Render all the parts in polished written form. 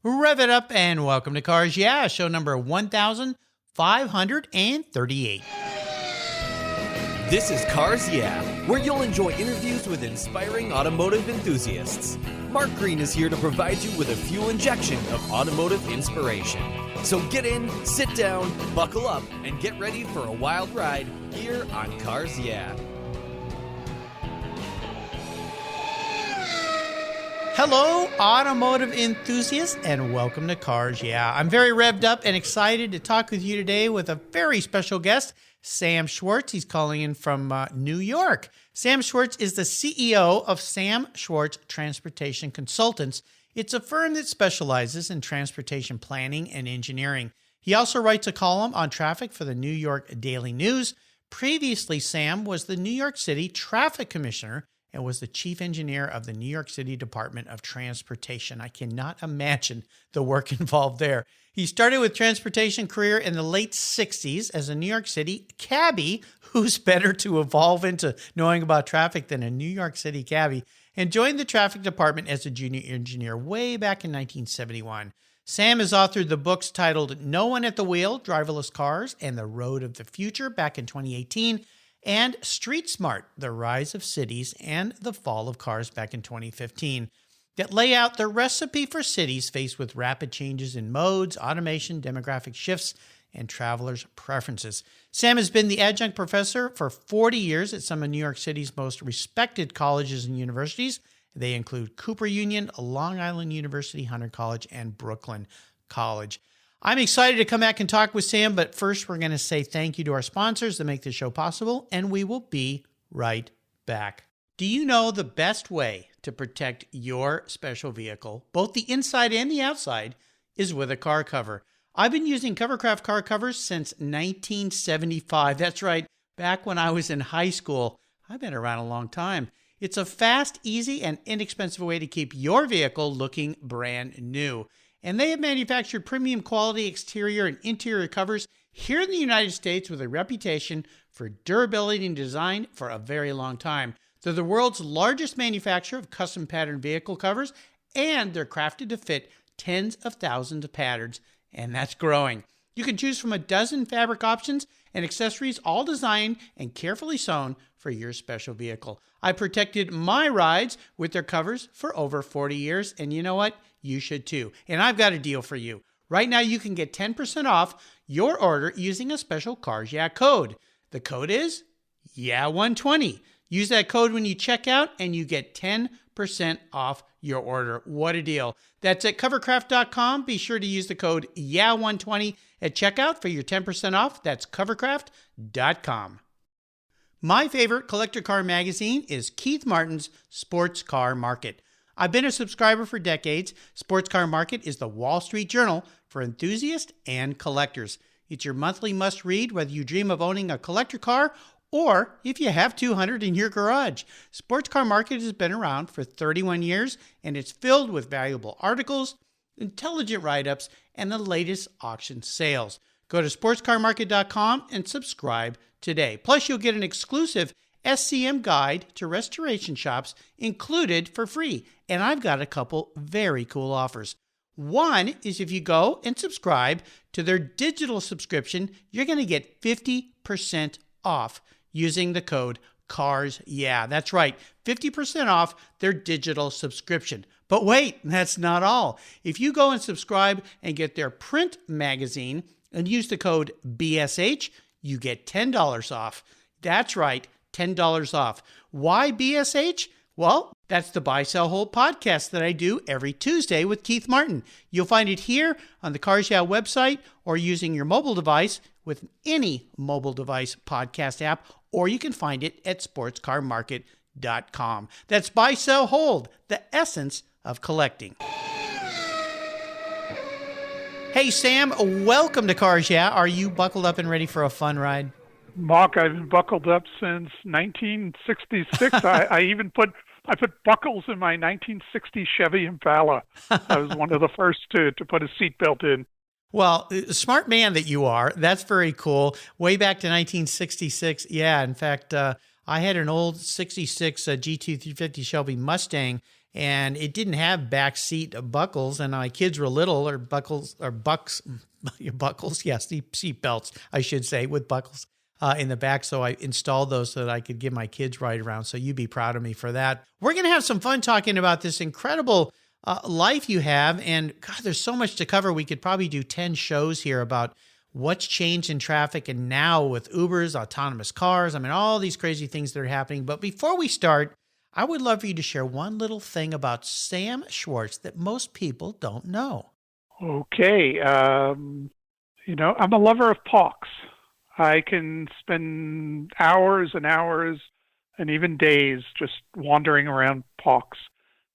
Rev it up and welcome to Cars Yeah, show number 1538. This is Cars Yeah, where you'll enjoy interviews with inspiring automotive enthusiasts. Mark Green is here to provide you with a fuel injection of automotive inspiration. So get in, sit down, buckle up, and get ready for a wild ride here on Cars Yeah. Hello, automotive enthusiasts, and welcome to Cars Yeah. I'm very revved up and excited to talk with you today with a very special guest, Sam Schwartz. He's calling in from New York. Sam Schwartz is the CEO of Sam Schwartz Transportation Consultants. It's a firm that specializes in transportation planning and engineering. He also writes a column on traffic for the New York Daily News. Previously, Sam was the New York City Traffic Commissioner and was the chief engineer of the New York City Department of Transportation. I cannot imagine the work involved there. He started with transportation career in the late 60s as a New York City cabbie. Who's better to evolve into knowing about traffic than a New York City cabbie? And joined the traffic department as a junior engineer way back in 1971. Sam has authored the books titled No One at the Wheel, Driverless Cars, and The Road of the Future back in 2018, and Street Smart, The Rise of Cities and the Fall of Cars back in 2015, that lay out the recipe for cities faced with rapid changes in modes, automation, demographic shifts, and travelers' preferences. Sam has been the adjunct professor for 40 years at some of New York City's most respected colleges and universities. They include Cooper Union, Long Island University, Hunter College, and Brooklyn College. I'm excited to come back and talk with Sam, but first we're going to say thank you to our sponsors that make this show possible, and we will be right back. Do you know the best way to protect your special vehicle, both the inside and the outside, is with a car cover? I've been using Covercraft car covers since 1975. That's right, back when I was in high school. I've been around a long time. It's a fast, easy, and inexpensive way to keep your vehicle looking brand new. And they have manufactured premium quality exterior and interior covers here in the United States with a reputation for durability and design for a very long time. They're the world's largest manufacturer of custom patterned vehicle covers, and they're crafted to fit tens of thousands of patterns, and that's growing. You can choose from a dozen fabric options and accessories, all designed and carefully sewn for your special vehicle. I protected my rides with their covers for over 40 years, and you know what? You should too. And I've got a deal for you. Right now, you can get 10% off your order using a special Cars Yeah code. The code is YEAH120. Use that code when you check out, and you get 10% off your order. What a deal. That's at covercraft.com. Be sure to use the code YEAH120 at checkout for your 10% off. That's covercraft.com. My favorite collector car magazine is Keith Martin's Sports Car Market. I've been a subscriber for decades. Sports Car Market is the Wall Street Journal for enthusiasts and collectors. It's your monthly must-read whether you dream of owning a collector car or if you have 200 in your garage. Sports Car Market has been around for 31 years, and it's filled with valuable articles, intelligent write-ups, and the latest auction sales. Go to sportscarmarket.com and subscribe today. Plus, you'll get an exclusive SCM guide to restoration shops included for free. And I've got a couple very cool offers. One is if you go and subscribe to their digital subscription, you're going to get 50% off using the code Cars Yeah. That's right, 50% off their digital subscription. But wait, that's not all. If you go and subscribe and get their print magazine and use the code BSH, you get $10 off. That's right, $10 off. Why BSH? Well, that's the Buy, Sell, Hold podcast that I do every Tuesday with Keith Martin. You'll find it here on the Cars Yeah website or using your mobile device with any mobile device podcast app, or you can find it at sportscarmarket.com. That's Buy, Sell, Hold, the essence of collecting. Hey, Sam, welcome to Cars Yeah. Are you buckled up and ready for a fun ride? Mark, I've been buckled up since 1966. I put buckles in my 1960 Chevy Impala. I was one of the first to put a seatbelt in. Well, smart man that you are. That's very cool. Way back to 1966. Yeah, in fact, I had an old 66 G2 350 Shelby Mustang, and it didn't have back seat buckles, and my kids were little, or buckles, yes, seat belts, I should say, with buckles in the back. So I installed those so that I could give my kids ride around. So you'd be proud of me for that. We're going to have some fun talking about this incredible life you have. And God, there's so much to cover. We could probably do 10 shows here about what's changed in traffic and now with Ubers, autonomous cars. I mean, all these crazy things that are happening. But before we start, I would love for you to share one little thing about Sam Schwartz that most people don't know. Okay. I'm a lover of parks. I can spend hours and hours and even days just wandering around parks.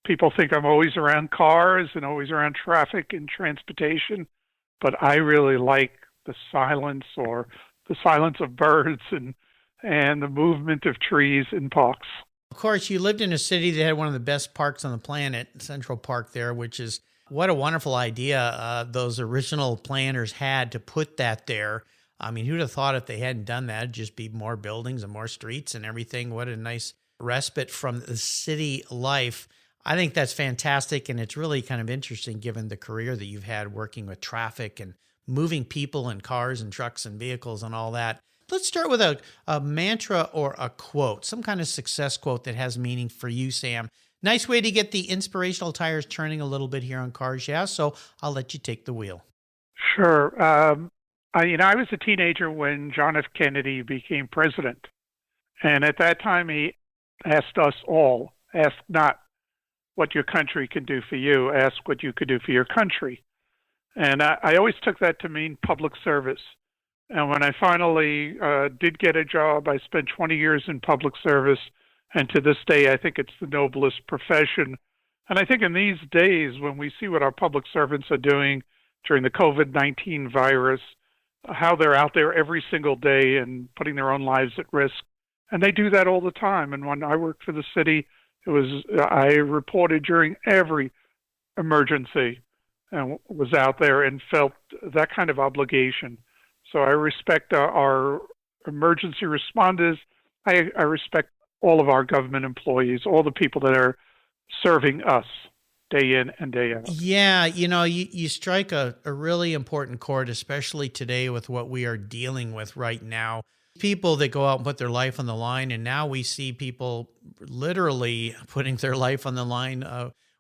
People think I'm always around cars and always around traffic and transportation, but I really like the silence or the silence of birds and the movement of trees in parks. Of course, you lived in a city that had one of the best parks on the planet, Central Park there, which is what a wonderful idea those original planners had to put that there. I mean, who'd have thought if they hadn't done that, it'd just be more buildings and more streets and everything. What a nice respite from the city life. I think that's fantastic, and it's really kind of interesting given the career that you've had working with traffic and moving people and cars and trucks and vehicles and all that. Let's start with a mantra or a quote, some kind of success quote that has meaning for you, Sam. Nice way to get the inspirational tires turning a little bit here on Cars Yeah, so I'll let you take the wheel. Sure. I was a teenager when John F. Kennedy became president. And at that time, he asked us all, ask not what your country can do for you, ask what you could do for your country. And I always took that to mean public service. And when I finally did get a job, I spent 20 years in public service. And to this day, I think it's the noblest profession. And I think in these days, when we see what our public servants are doing during the COVID-19 virus, how they're out there every single day and putting their own lives at risk. And they do that all the time. And when I worked for the city, I reported during every emergency and was out there and felt that kind of obligation. So I respect our emergency responders. I respect all of our government employees, all the people that are serving us day in and day out. Yeah, you strike a really important chord, especially today with what we are dealing with right now. People that go out and put their life on the line, and now we see people literally putting their life on the line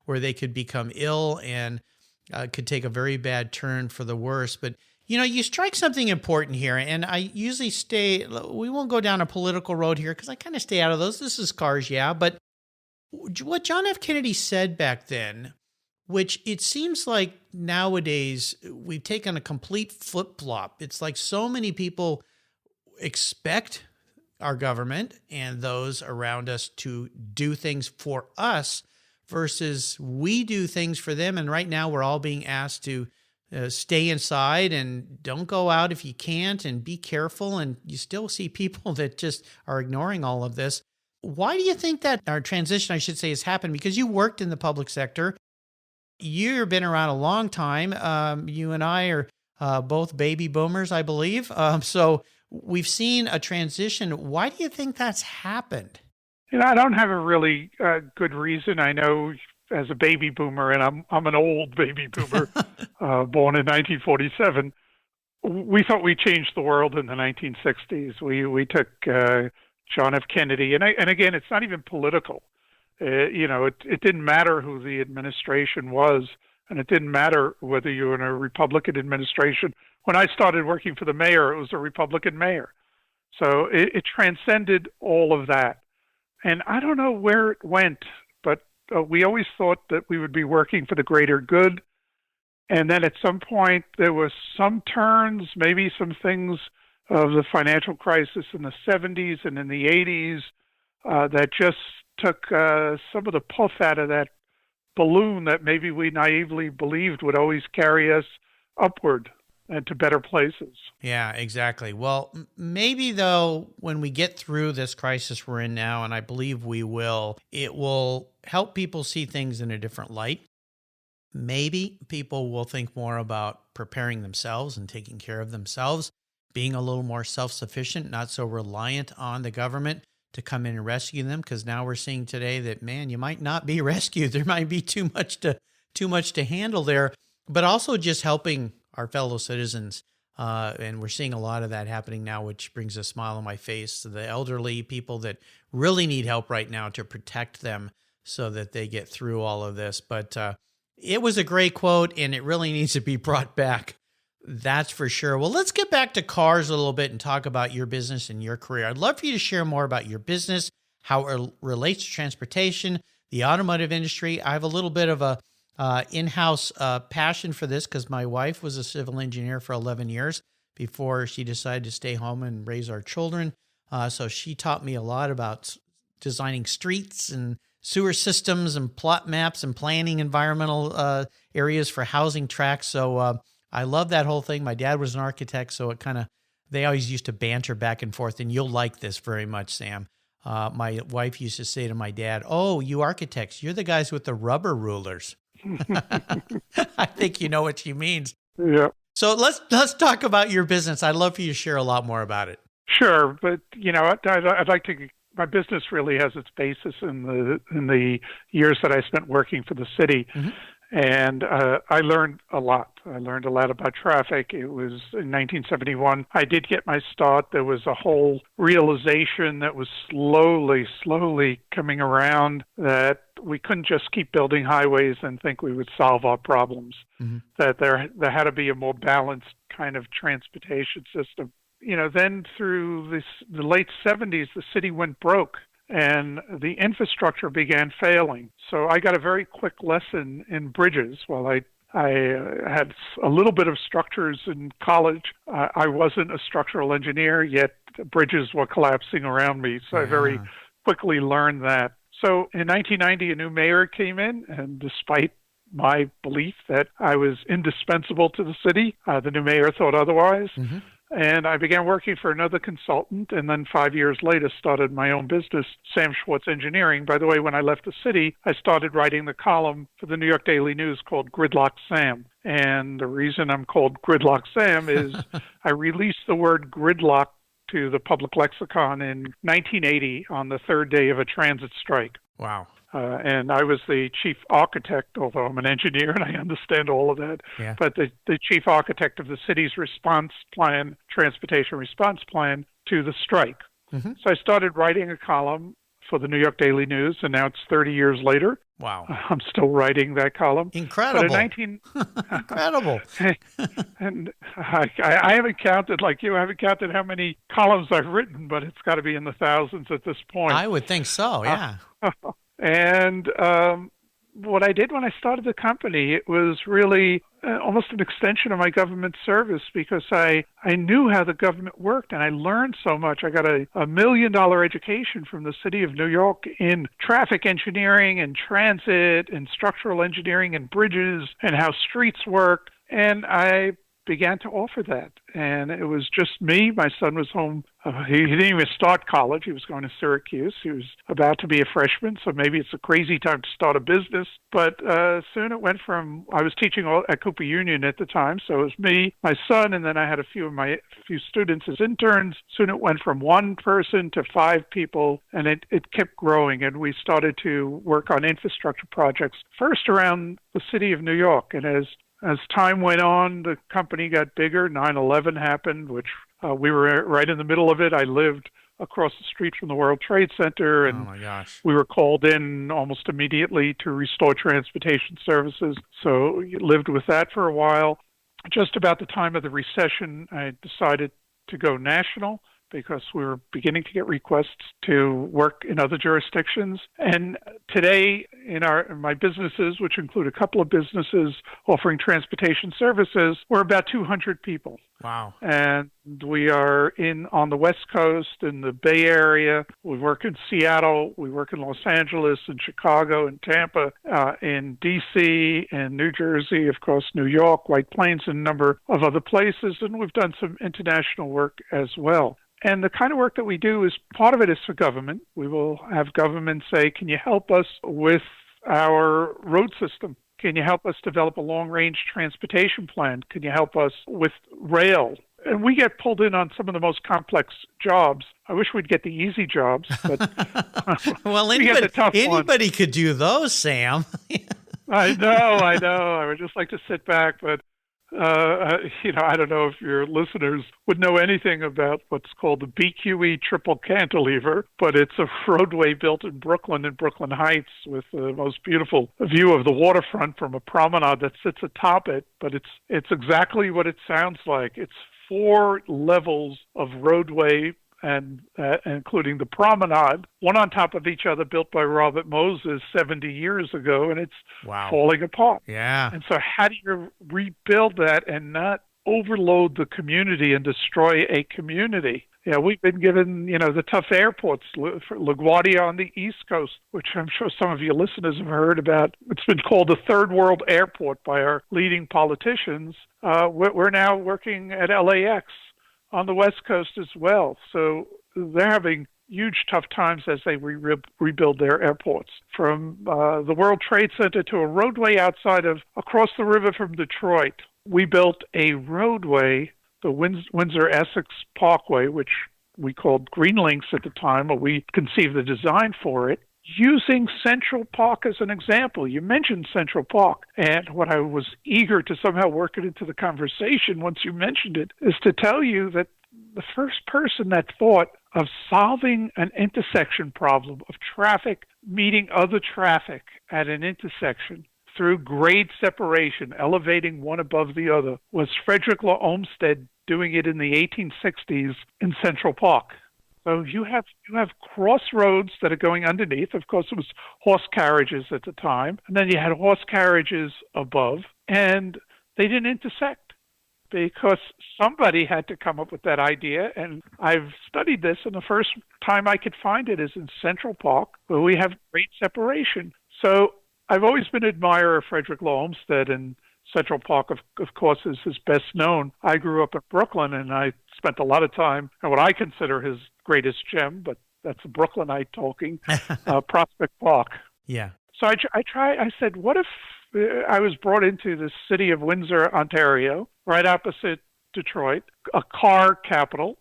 where they could become ill and could take a very bad turn for the worse. But you strike something important here, and I usually we won't go down a political road here because I kind of stay out of those. This is Cars Yeah, but what John F. Kennedy said back then, which it seems like nowadays we've taken a complete flip-flop. It's like so many people expect our government and those around us to do things for us versus we do things for them. And right now we're all being asked to stay inside and don't go out if you can't and be careful. And you still see people that just are ignoring all of this. Why do you think that our transition, I should say, has happened? Because you worked in the public sector. You've been around a long time. You and I are both baby boomers, I believe. So we've seen a transition. Why do you think that's happened? I don't have a really good reason. I know as a baby boomer, and I'm an old baby boomer, born in 1947, we thought we changed the world in the 1960s. We took John F. Kennedy, and again, it's not even political. It didn't matter who the administration was, and it didn't matter whether you were in a Republican administration. When I started working for the mayor, it was a Republican mayor. So it transcended all of that. And I don't know where it went, but we always thought that we would be working for the greater good. And then at some point, there were some turns, maybe some things of the financial crisis in the 70s and in the 80s that just took some of the puff out of that balloon that maybe we naively believed would always carry us upward and to better places. Yeah, exactly. Well, maybe though, when we get through this crisis we're in now, and I believe we will, it will help people see things in a different light. Maybe people will think more about preparing themselves and taking care of themselves, being a little more self-sufficient, not so reliant on the government to come in and rescue them, because now we're seeing today that, man, you might not be rescued. There might be too much to handle there, but also just helping our fellow citizens. And we're seeing a lot of that happening now, which brings a smile on my face. The elderly people that really need help right now to protect them so that they get through all of this. But it was a great quote, and it really needs to be brought back. That's for sure. Well, let's get back to cars a little bit and talk about your business and your career. I'd love for you to share more about your business, how it relates to transportation, the automotive industry. I have a little bit of a in-house passion for this because my wife was a civil engineer for 11 years before she decided to stay home and raise our children. So she taught me a lot about designing streets and sewer systems and plot maps and planning environmental areas for housing tracts. So I love that whole thing. My dad was an architect, so they always used to banter back and forth, and you'll like this very much, Sam. My wife used to say to my dad, "Oh, you architects, you're the guys with the rubber rulers." I think you know what she means. Yeah. So let's talk about your business. I'd love for you to share a lot more about it. Sure, but I'd like to. My business really has its basis in the years that I spent working for the city. Mm-hmm. And I learned a lot. I learned a lot about traffic. It was in 1971. I did get my start. There was a whole realization that was slowly coming around that we couldn't just keep building highways and think we would solve our problems, mm-hmm. that there had to be a more balanced kind of transportation system. Then through the late 70s, the city went broke. And the infrastructure began failing. So I got a very quick lesson in bridges. While I had a little bit of structures in college, I wasn't a structural engineer, yet bridges were collapsing around me. So I very quickly learned that. So in 1990, a new mayor came in, and despite my belief that I was indispensable to the city, the new mayor thought otherwise. Mm-hmm. And I began working for another consultant, and then 5 years later started my own business, Sam Schwartz Engineering. By the way, when I left the city, I started writing the column for the New York Daily News called Gridlock Sam. And the reason I'm called Gridlock Sam is I released the word gridlock to the public lexicon in 1980 on the third day of a transit strike. Wow. And I was the chief architect, although I'm an engineer and I understand all of that, but the chief architect of the city's transportation response plan to the strike. Mm-hmm. So I started writing a column for the New York Daily News, and now it's 30 years later. Wow. I'm still writing that column. Incredible. Incredible. And I haven't counted, like you, I haven't counted how many columns I've written, but it's got to be in the thousands at this point. I would think so, yeah. And what I did when I started the company, it was really almost an extension of my government service because I knew how the government worked and I learned so much. I got a $1 million education from the city of New York in traffic engineering and transit and structural engineering and bridges and how streets work. And I began to offer that. And it was just me. My son was home. He didn't even start college. He was going to Syracuse. He was about to be a freshman, so maybe it's a crazy time to start a business. But soon it went from, I was teaching at Cooper Union at the time, so it was me, my son, and then I had a few students as interns. Soon it went from one person to 5 people, and it kept growing. And we started to work on infrastructure projects, first around the city of New York. And as time went on, the company got bigger. 9/11 happened, which we were right in the middle of it. I lived across the street from the World Trade Center, and we were called in almost immediately to restore transportation services. So we lived with that for a while. Just about the time of the recession, I decided to go national because we were beginning to get requests to work in other jurisdictions. And today, in my businesses, which include a couple of businesses offering transportation services, we're about 200 people. Wow. And we are on the West Coast, in the Bay Area. We work in Seattle. We work in Los Angeles, in Chicago, in Tampa, in D.C., in New Jersey, of course, New York, White Plains, and a number of other places. And we've done some international work as well. And the kind of work that we do is, part of it is for government. We will have government say, can you help us with our road system? Can you help us develop a long-range transportation plan? Can you help us with rail? and we get pulled in on some of the most complex jobs. I wish we'd get the easy jobs, but well, we get the tough ones. anybody could do those, Sam. I know. I would just like to sit back, but I don't know if your listeners would know anything about what's called the BQE triple cantilever, but it's a roadway built in Brooklyn Heights with the most beautiful view of the waterfront from a promenade that sits atop it. But it's exactly what it sounds like. It's 4 levels of roadway, and including the promenade, one on top of each other, built by Robert Moses 70 years ago, and it's falling apart. Yeah. And so how do you rebuild that and not overload the community and destroy a community? Yeah, we've been given, the tough airports, for LaGuardia on the East Coast, which I'm sure some of your listeners have heard about. It's been called the third world airport by our leading politicians. We're now working at LAX on the West Coast as well. So they're having huge tough times as they rebuild their airports. From the World Trade Center to a roadway across the river from Detroit. We built a roadway, the Windsor-Essex Parkway, which we called Green Links at the time, or we conceived the design for it, using Central Park as an example. You mentioned Central Park, and what I was eager to somehow work it into the conversation once you mentioned it is to tell you that the first person that thought of solving an intersection problem of traffic meeting other traffic at an intersection through grade separation, elevating one above the other, was Frederick Law Olmsted doing it in the 1860s in Central Park. So you have crossroads that are going underneath. Of course, it was horse carriages at the time. And then you had horse carriages above. And they didn't intersect because somebody had to come up with that idea. And I've studied this, and the first time I could find it is in Central Park, where we have great separation. So I've always been an admirer of Frederick Law Olmsted, and Central Park, of course, is his best known. I grew up in Brooklyn, and I spent a lot of time in what I consider his greatest gem, but that's a Brooklynite talking, Prospect Park. Yeah. So I said, what if I was brought into the city of Windsor, Ontario, right opposite Detroit, a car capital.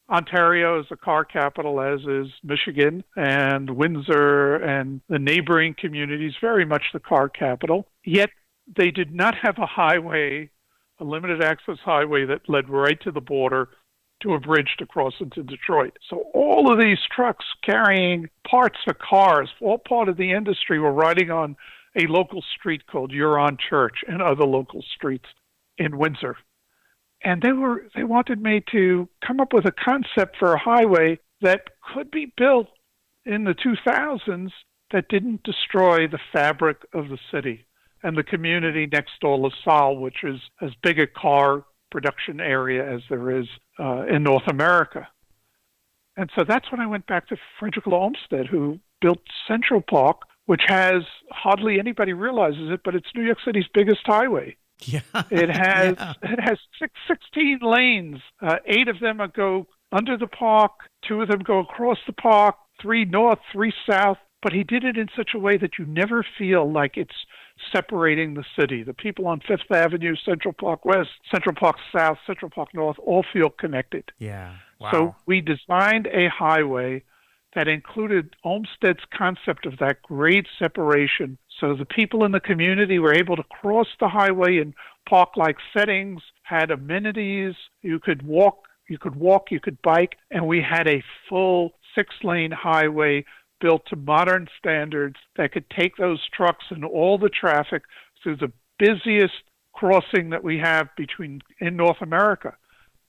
Ontario is a car capital, as is Michigan, and Windsor and the neighboring communities, very much the car capital. Yet they did not have a highway, a limited access highway that led right to the border to a bridge to cross into Detroit. So all of these trucks carrying parts for cars, all part of the industry, were riding on a local street called Huron Church and other local streets in Windsor. And they wanted me to come up with a concept for a highway that could be built in the 2000s that didn't destroy the fabric of the city and the community next door, LaSalle, which is as big a car production area as there is in North America. And so that's when I went back to Frederick Law Olmsted, who built Central Park, which has, hardly anybody realizes it, but it's New York City's biggest highway. Yeah. It has 16 lanes. 8 of them go under the park. 2 of them go across the park. 3 north, 3 south. But he did it in such a way that you never feel like it's separating the city. The people on Fifth Avenue, Central Park West, Central Park South, Central Park North all feel connected. Yeah. Wow. So we designed a highway that included Olmsted's concept of that grade separation. So the people in the community were able to cross the highway in park-like settings, had amenities. You could walk, you could bike, and we had a full 6-lane highway built to modern standards that could take those trucks and all the traffic through the busiest crossing that we have in North America.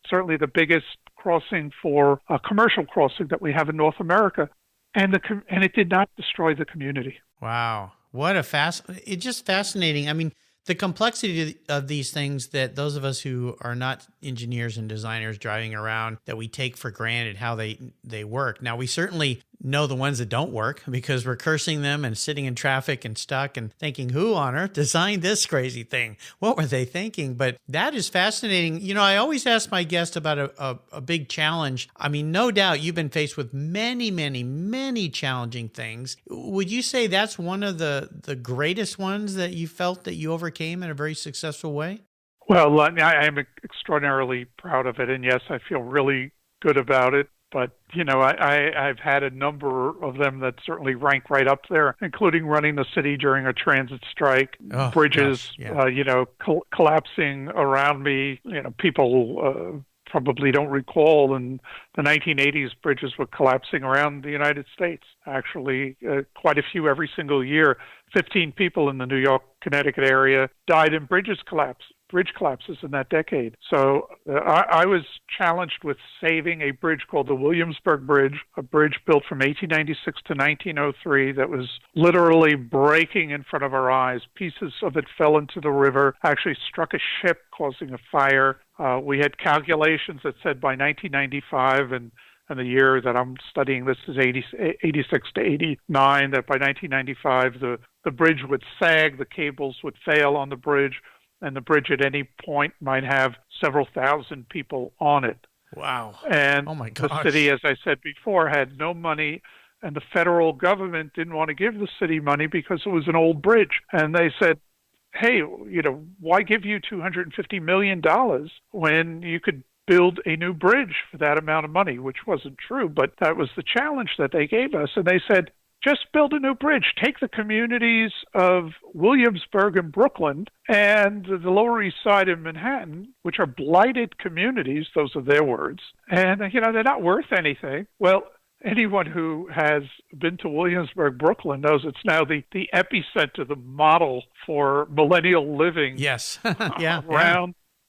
Certainly the biggest crossing for a commercial crossing that we have in North America, and it did not destroy the community. Wow. What it's just fascinating. I mean, the complexity of these things that those of us who are not engineers and designers driving around, that we take for granted how they work. Now, we certainly know the ones that don't work because we're cursing them and sitting in traffic and stuck and thinking, who on earth designed this crazy thing? What were they thinking? But that is fascinating. You know, I always ask my guest about a big challenge. I mean, no doubt you've been faced with many, many, many challenging things. Would you say that's one of the greatest ones that you felt that you overcame in a very successful way? Well, I am extraordinarily proud of it, and yes, I feel really good about it. But, I've had a number of them that certainly rank right up there, including running the city during a transit strike, bridges, gosh, yeah. Collapsing around me. People probably don't recall in the 1980s, bridges were collapsing around the United States. Actually, quite a few every single year. 15 people in the New York, Connecticut area died in bridge collapses in that decade. So I was challenged with saving a bridge called the Williamsburg Bridge, a bridge built from 1896 to 1903 that was literally breaking in front of our eyes. Pieces of it fell into the river, actually struck a ship, causing a fire. We had calculations that said by 1995, and the year that I'm studying this is 86 to 89, that by 1995 the bridge would sag, the cables would fail on the bridge, and the bridge at any point might have several thousand people on it. Wow. And oh my gosh. The city, as I said before, had no money, and the federal government didn't want to give the city money because it was an old bridge. And they said, hey, why give you $250 million when you could build a new bridge for that amount of money, which wasn't true, but that was the challenge that they gave us. And they said, just build a new bridge. Take the communities of Williamsburg and Brooklyn and the Lower East Side of Manhattan, which are blighted communities, those are their words, and, they're not worth anything. Well, anyone who has been to Williamsburg, Brooklyn knows it's now the epicenter, the model for millennial living. Yes.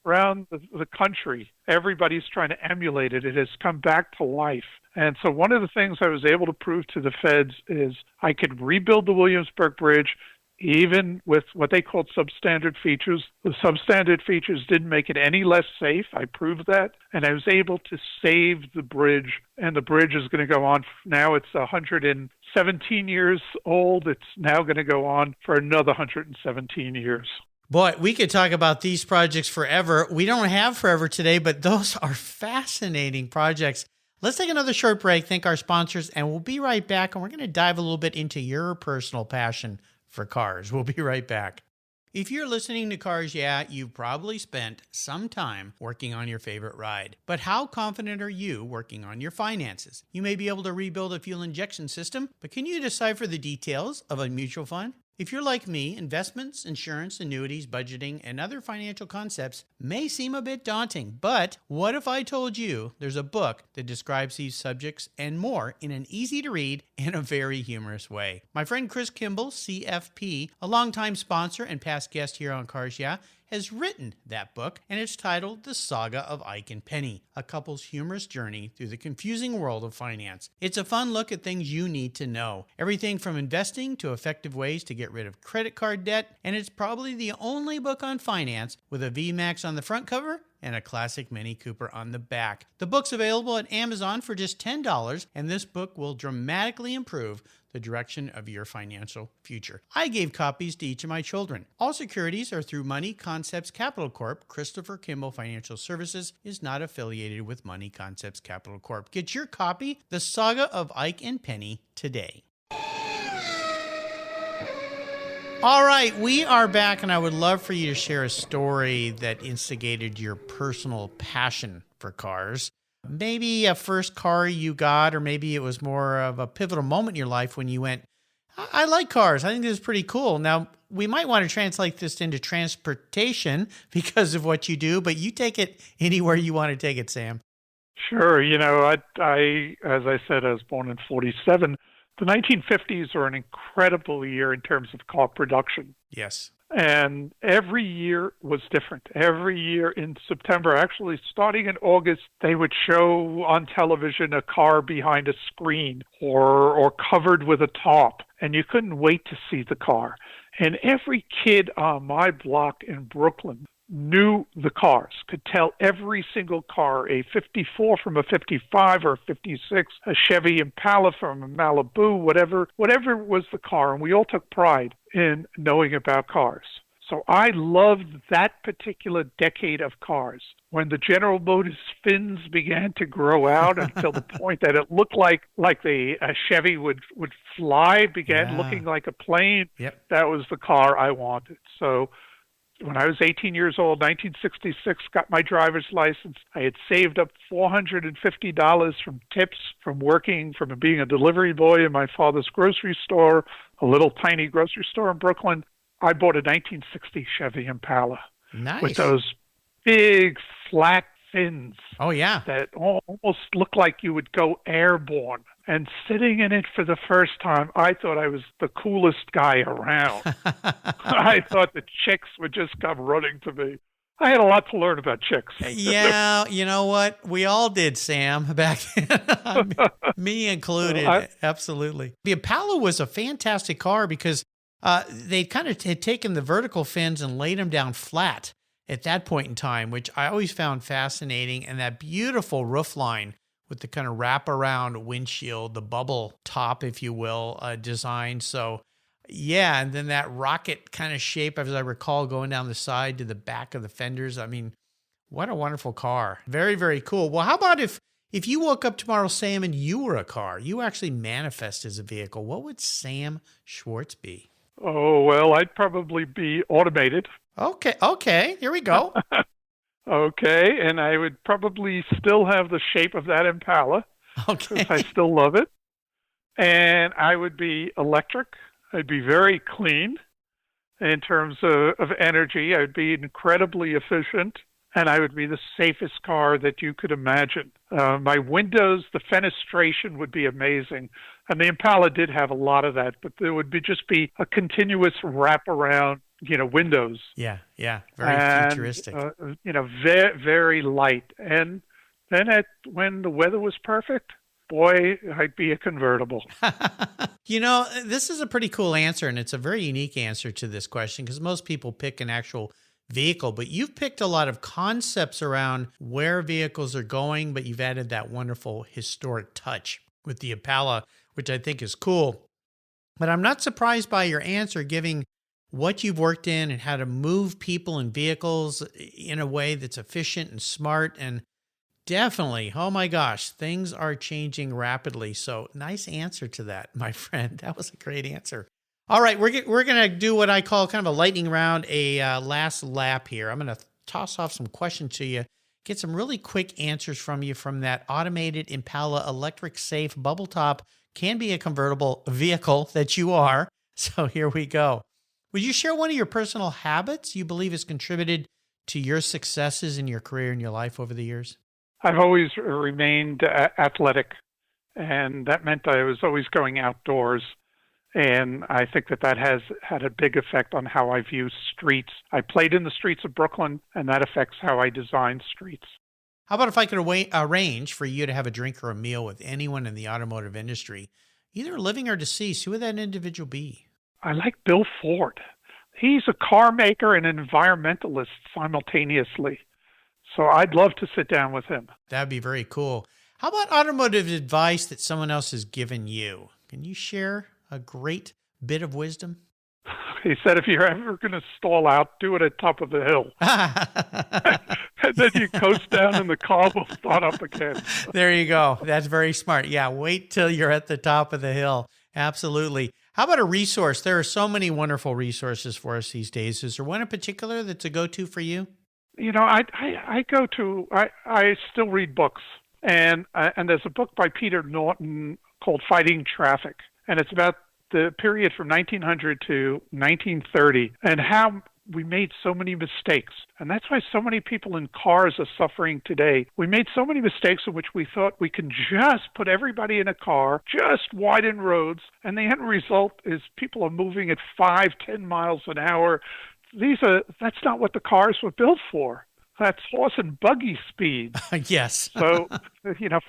Around the country. Everybody's trying to emulate it. It has come back to life. And so one of the things I was able to prove to the feds is I could rebuild the Williamsburg Bridge even with what they called substandard features. The substandard features didn't make it any less safe. I proved that. And I was able to save the bridge. And the bridge is going to go on. Now it's 117 years old. It's now going to go on for another 117 years. Boy, we could talk about these projects forever. We don't have forever today, but those are fascinating projects. Let's take another short break, thank our sponsors, and we'll be right back. And we're going to dive a little bit into your personal passion for cars. We'll be right back. If you're listening to Cars Yeah, you've probably spent some time working on your favorite ride. But how confident are you working on your finances? You may be able to rebuild a fuel injection system, but can you decipher the details of a mutual fund? If you're like me, investments, insurance, annuities, budgeting, and other financial concepts may seem a bit daunting, but what if I told you there's a book that describes these subjects and more in an easy-to-read and a very humorous way? My friend Chris Kimball, CFP, a longtime sponsor and past guest here on Cars Yeah, has written that book, and it's titled The Saga of Ike and Penny, a couple's humorous journey through the confusing world of finance. It's a fun look at things you need to know, everything from investing to effective ways to get rid of credit card debt, and it's probably the only book on finance with a VMAX on the front cover and a classic Mini Cooper on the back. The book's available at Amazon for just $10, and this book will dramatically improve the direction of your financial future. I gave copies to each of my children. All securities are through Money Concepts Capital Corp. Christopher Kimball Financial Services is not affiliated with Money Concepts Capital Corp. Get your copy, The Saga of Ike and Penny, today. All right, we are back, and I would love for you to share a story that instigated your personal passion for cars. Maybe a first car you got, or maybe it was more of a pivotal moment in your life when you went, I like cars. I think this is pretty cool. Now, we might want to translate this into transportation because of what you do, but you take it anywhere you want to take it, Sam. Sure. I as I said, I was born in 1947. The 1950s are an incredible year in terms of car production. Yes. And every year was different. Every year in September, actually starting in August, they would show on television a car behind a screen or covered with a tarp, and you couldn't wait to see the car. And every kid on my block in Brooklyn knew the cars, could tell every single car, a 54 from a 55 or a 56, a Chevy Impala from a Malibu, whatever was the car. And we all took pride in knowing about cars. So I loved that particular decade of cars when the General Motors fins began to grow out until the point that it looked like a Chevy would fly, began looking like a plane. Yep. That was the car I wanted. So when I was 18 years old, 1966, got my driver's license. I had saved up $450 from tips from being a delivery boy in my father's grocery store, a little tiny grocery store in Brooklyn. I bought a 1960 Chevy Impala. Nice. With those big, flat fins. Oh, yeah. That almost looked like you would go airborne. And sitting in it for the first time, I thought I was the coolest guy around. I thought the chicks would just come running to me. I had a lot to learn about chicks. Yeah, you know what? We all did, Sam, back then. Me included. Absolutely. The Impala was a fantastic car because they kind of had taken the vertical fins and laid them down flat at that point in time, which I always found fascinating. And that beautiful roof line with the kind of wraparound windshield, the bubble top, if you will, design. So, yeah, and then that rocket kind of shape, as I recall, going down the side to the back of the fenders. I mean, what a wonderful car. Very, very cool. Well, how about if you woke up tomorrow, Sam, and you were a car, you actually manifest as a vehicle, what would Sam Schwartz be? Oh, well, I'd probably be automated. Okay, here we go. Okay, and I would probably still have the shape of that Impala. Okay. I still love it. And I would be electric. I'd be very clean in terms of energy. I'd be incredibly efficient, and I would be the safest car that you could imagine. My windows, the fenestration would be amazing. And the Impala did have a lot of that, but there would just be a continuous wraparound, windows. Yeah, very futuristic. Very, very light. And then when the weather was perfect, boy, I'd be a convertible. This is a pretty cool answer, and it's a very unique answer to this question because most people pick an actual vehicle, but you've picked a lot of concepts around where vehicles are going, but you've added that wonderful historic touch with the Impala, which I think is cool. But I'm not surprised by your answer, giving what you've worked in and how to move people and vehicles in a way that's efficient and smart. And definitely, oh my gosh, things are changing rapidly. So nice answer to that, my friend. That was a great answer. All right, we're going to do what I call kind of a lightning round, a last lap here. I'm going to toss off some questions to you, get some really quick answers from you from that automated Impala electric safe bubble top, can be a convertible vehicle that you are. So here we go. Would you share one of your personal habits you believe has contributed to your successes in your career and your life over the years? I've always remained athletic, and that meant I was always going outdoors. And I think that has had a big effect on how I view streets. I played in the streets of Brooklyn, and that affects how I design streets. How about if I could arrange for you to have a drink or a meal with anyone in the automotive industry, either living or deceased? Who would that individual be? I like Bill Ford. He's a car maker and an environmentalist simultaneously. So I'd love to sit down with him. That'd be very cool. How about automotive advice that someone else has given you? Can you share a great bit of wisdom? He said, if you're ever going to stall out, do it at top of the hill. And then you coast down and the car will start up again. There you go. That's very smart. Yeah, wait till you're at the top of the hill. Absolutely. How about a resource? There are so many wonderful resources for us these days. Is there one in particular that's a go-to for you? I still read books. And there's a book by Peter Norton called Fighting Traffic. And it's about the period from 1900 to 1930 and how we made so many mistakes. And that's why so many people in cars are suffering today. We made so many mistakes in which we thought we can just put everybody in a car, just widen roads, and the end result is people are moving at 5-10 miles an hour. That's not what the cars were built for. That's horse and buggy speed. Yes. So,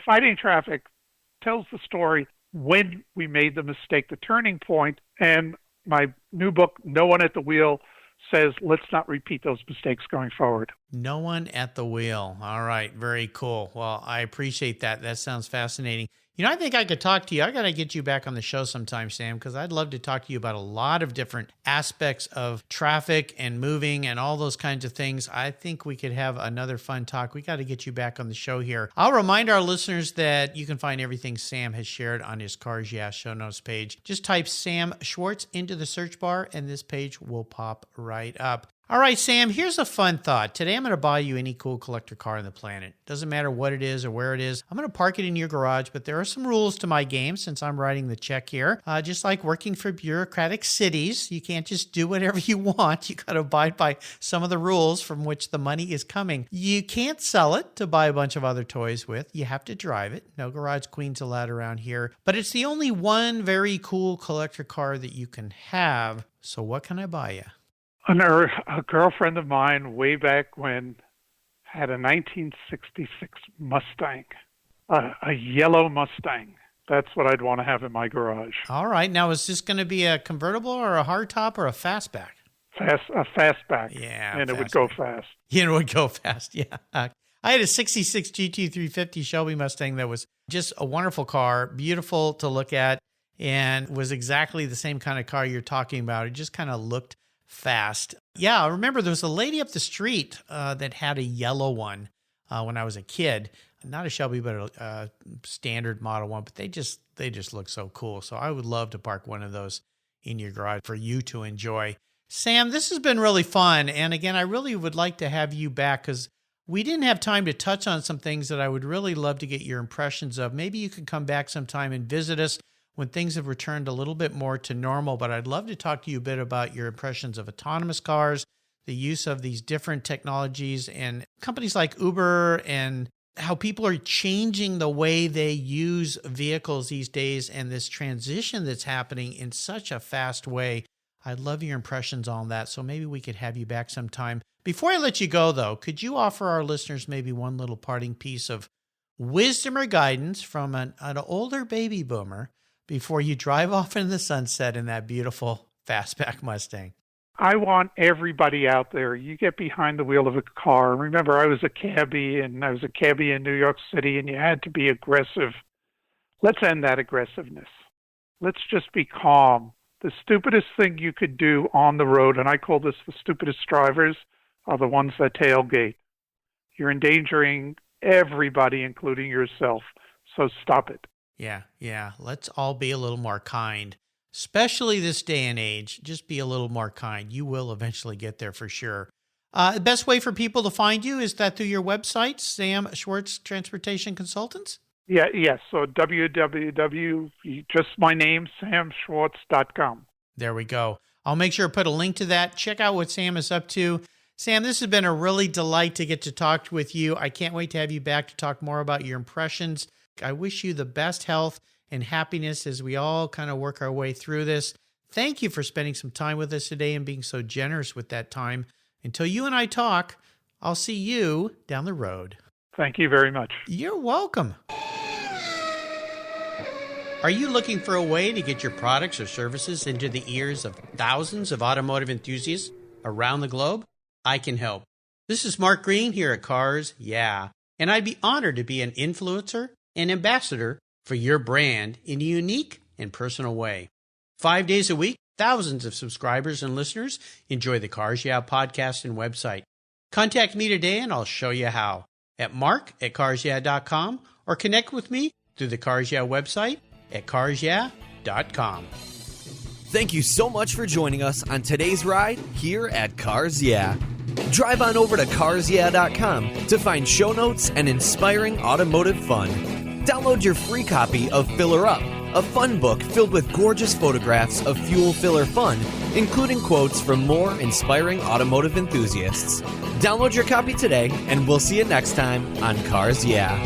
Fighting Traffic tells the story when we made the mistake, the turning point. And my new book, No One at the Wheel, says, let's not repeat those mistakes going forward. No one at the wheel. All right. Very cool. Well, I appreciate that. That sounds fascinating. I think I could talk to you. I got to get you back on the show sometime, Sam, because I'd love to talk to you about a lot of different aspects of traffic and moving and all those kinds of things. I think we could have another fun talk. We got to get you back on the show here. I'll remind our listeners that you can find everything Sam has shared on his Cars Yeah show notes page. Just type Sam Schwartz into the search bar and this page will pop right up. All right, Sam, here's a fun thought. Today I'm going to buy you any cool collector car on the planet. Doesn't matter what it is or where it is. I'm going to park it in your garage, but there are some rules to my game since I'm writing the check here. Just like working for bureaucratic cities, you can't just do whatever you want. You got to abide by some of the rules from which the money is coming. You can't sell it to buy a bunch of other toys with. You have to drive it. No garage queens allowed around here. But it's the only one very cool collector car that you can have. So what can I buy you? A girlfriend of mine way back when had a 1966 Mustang, a yellow Mustang. That's what I'd want to have in my garage. All right. Now, is this going to be a convertible or a hardtop or a fastback? A fastback. Yeah. And it would go fast. Yeah, it would go fast. Yeah. I had a 66 GT350 Shelby Mustang that was just a wonderful car, beautiful to look at, and was exactly the same kind of car you're talking about. It just kind of looked fast. Yeah, I remember there was a lady up the street that had a yellow one when I was a kid. Not a Shelby, but a standard model one. But they just look so cool. So I would love to park one of those in your garage for you to enjoy. Sam, this has been really fun. And again, I really would like to have you back because we didn't have time to touch on some things that I would really love to get your impressions of. Maybe you could come back sometime and visit us when things have returned a little bit more to normal. But I'd love to talk to you a bit about your impressions of autonomous cars, the use of these different technologies, and companies like Uber, and how people are changing the way they use vehicles these days, and this transition that's happening in such a fast way. I'd love your impressions on that. So maybe we could have you back sometime. Before I let you go, though, could you offer our listeners maybe one little parting piece of wisdom or guidance from an older baby boomer before you drive off into the sunset in that beautiful fastback Mustang? I want everybody out there, you get behind the wheel of a car. Remember, I was a cabbie, and I was a cabbie in New York City, and you had to be aggressive. Let's end that aggressiveness. Let's just be calm. The stupidest thing you could do on the road, and I call this the stupidest drivers, are the ones that tailgate. You're endangering everybody, including yourself. So stop it. Yeah. Let's all be a little more kind, especially this day and age. Just be a little more kind. You will eventually get there for sure. The best way for people to find you is that through your website, Sam Schwartz Transportation Consultants? Yes. So www, just my name, samschwartz.com. There we go. I'll make sure to put a link to that. Check out what Sam is up to. Sam, this has been a really delight to get to talk with you. I can't wait to have you back to talk more about your impressions. I wish you the best health and happiness as we all kind of work our way through this. Thank you for spending some time with us today and being so generous with that time. Until you and I talk, I'll see you down the road. Thank you very much. You're welcome. Are you looking for a way to get your products or services into the ears of thousands of automotive enthusiasts around the globe? I can help. This is Mark Green here at Cars Yeah, and I'd be honored to be an influencer and ambassador for your brand in a unique and personal way. 5 days a week, thousands of subscribers and listeners enjoy the Cars Yeah podcast and website. Contact me today and I'll show you how at mark@carsyeah.com or connect with me through the Cars Yeah website at carsyeah.com. Thank you so much for joining us on today's ride here at Cars Yeah. Drive on over to carsyeah.com to find show notes and inspiring automotive fun. Download your free copy of Filler Up, a fun book filled with gorgeous photographs of fuel filler fun, including quotes from more inspiring automotive enthusiasts. Download your copy today, and we'll see you next time on Cars Yeah.